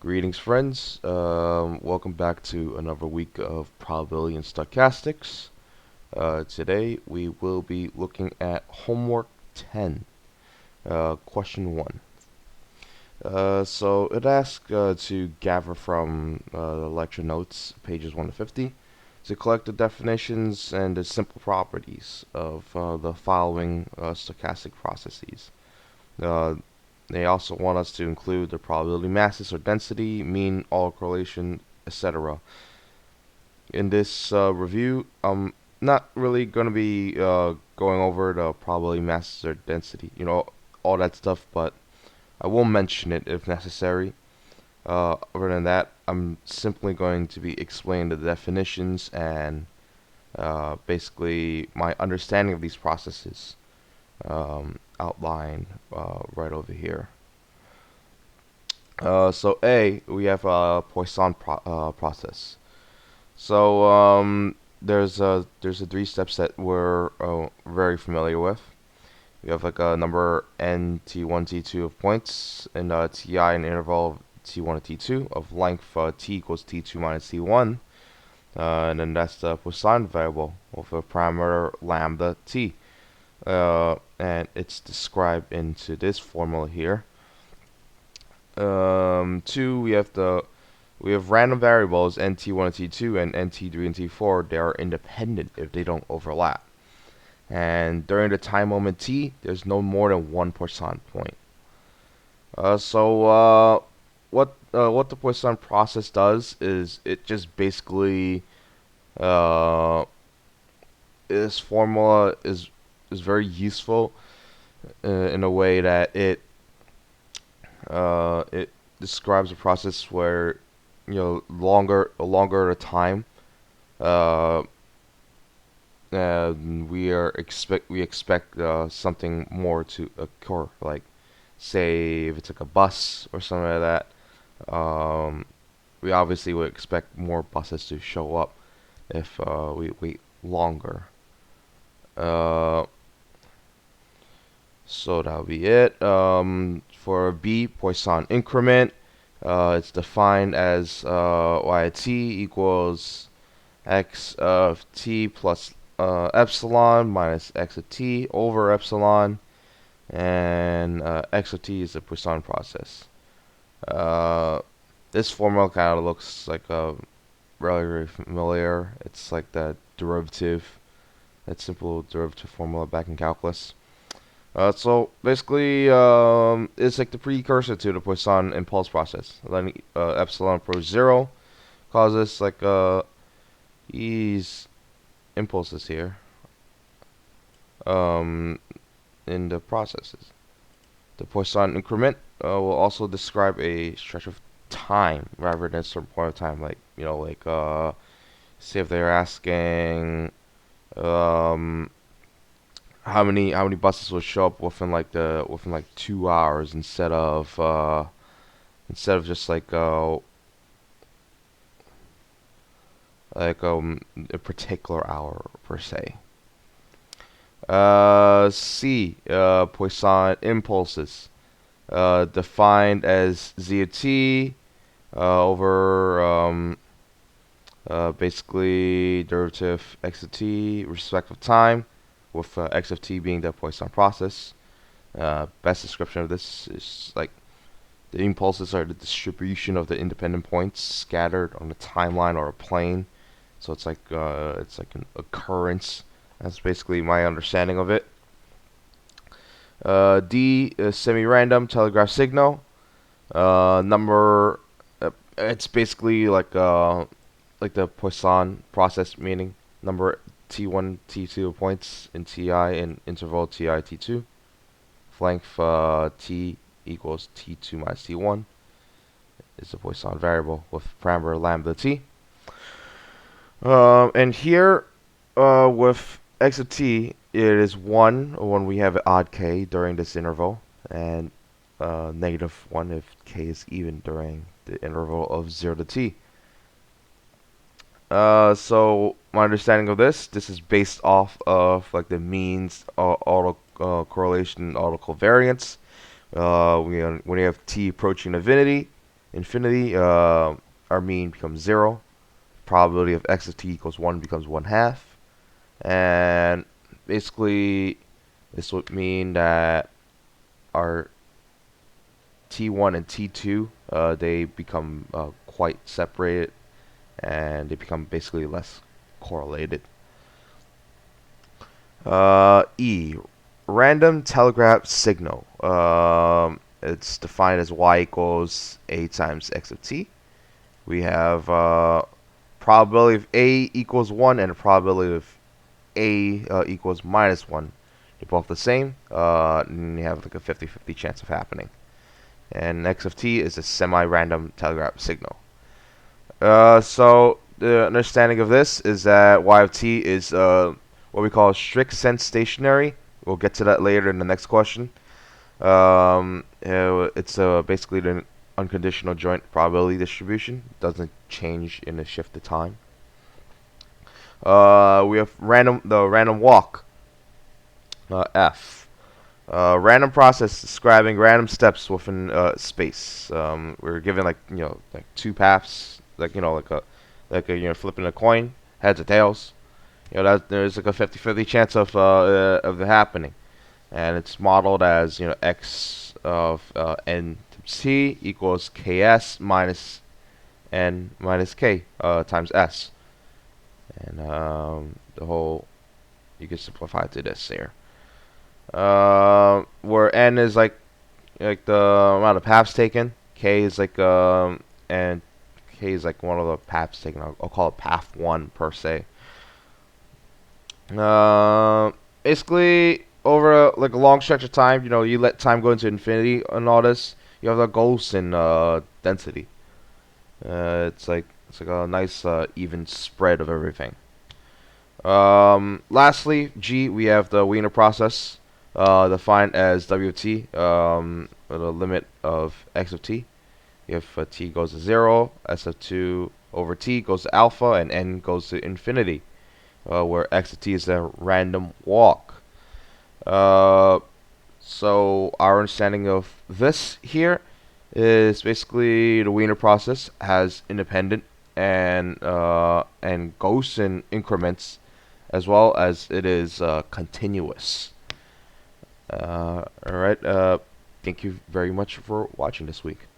Greetings, friends. Welcome back to another week of probability and stochastics. Today we will be looking at homework 10, question 1. So it asks to gather from the lecture notes, pages 1 to 50, to collect the definitions and the simple properties of the following stochastic processes. Uh, They also want us to include the probability masses or density, mean, autocorrelation, etc. In this review, I'm not really going to be going over the probability masses or density, all that stuff, but I will mention it if necessary. Other than that, I'm simply going to be explaining the definitions and basically my understanding of these processes outlined right over here. So A, we have a Poisson process. So there's a 3 steps that we're very familiar with. We have like a number n t1 t2 of points and ti an interval of t1 to t2 of length t equals t2 minus t1, and then that's the Poisson variable with a parameter lambda t, and it's described into this formula here. 2, we have random variables nt1 and t2 and nt3 and t4. They are independent if they don't overlap. And during the time moment t, there's no more than one Poisson point. So what the Poisson process does is it just basically this formula is very useful in a way that it describes a process where longer the time, uh, we expect something more to occur. Like, say if it's like a bus or something like that, we obviously would expect more buses to show up if we wait longer. Uh, so that'll be it. For B, Poisson increment, it's defined as y at t equals x of t plus epsilon minus x of t over epsilon, and x of t is the Poisson process. This formula kind of looks like a really familiar. It's like that simple derivative formula back in calculus. So basically, it's like the precursor to the Poisson impulse process. Letting epsilon approach 0 causes like these impulses here in the processes. The Poisson increment will also describe a stretch of time rather than a certain point of time. Like say if they're asking how many buses will show up within like 2 hours instead of just a particular hour per se. C, Poisson impulses, defined as z of t over basically derivative x of t respect of time, with x of t being the Poisson process. Best description of this is like the impulses are the distribution of the independent points scattered on a timeline or a plane. So it's like an occurrence. That's basically my understanding of it. D, semi-random telegraph signal. Number, it's basically like the Poisson process, meaning number t1, t2 points in ti in interval ti, t2. Length t equals t2 minus t1 is the Poisson variable with parameter lambda t. And here, with x of t, it is 1 when we have an odd k during this interval, and -1 if k is even during the interval of 0 to t. So my understanding of this is based off of like the means auto correlation and autocovariance. When you have t approaching infinity, infinity, our mean becomes 0. Probability of x of t equals 1 becomes 1/2. And basically, this would mean that our T1 and T2, they become quite separated, and they become basically less correlated. E, random telegraph signal. It's defined as y equals a times x of t. We have probability of a equals 1 and a probability of a equals -1. They're both the same, and you have like a 50-50 chance of happening. And x of t is a semi-random telegraph signal. So the understanding of this is that y of t is what we call strict sense stationary. We'll get to that later in the next question. It's basically the unconditional joint probability distribution. It doesn't change in a shift of time. We have the random walk. F. Random process describing random steps within space. We're given like two paths, like flipping a coin, heads or tails. That there's like a 50-50 chance of it happening, and it's modeled as x of n times t equals ks minus n minus k times s, and the whole you can simplify it to this here. Where n is like the amount of paths taken, k is like and k is like one of the paths taken. I'll call it path 1 per se. Basically over like a long stretch of time, you let time go into infinity and all this, you have the Gaussian density. It's like a nice even spread of everything. Lastly, G, we have the Wiener process, defined as W of t, with a limit of x of t. If t goes to 0, s of 2 over t goes to alpha, and n goes to infinity, where x of t is a random walk. So our understanding of this here is basically the Wiener process has independent and Gaussian increments, as well as it is continuous. Alright, thank you very much for watching this week.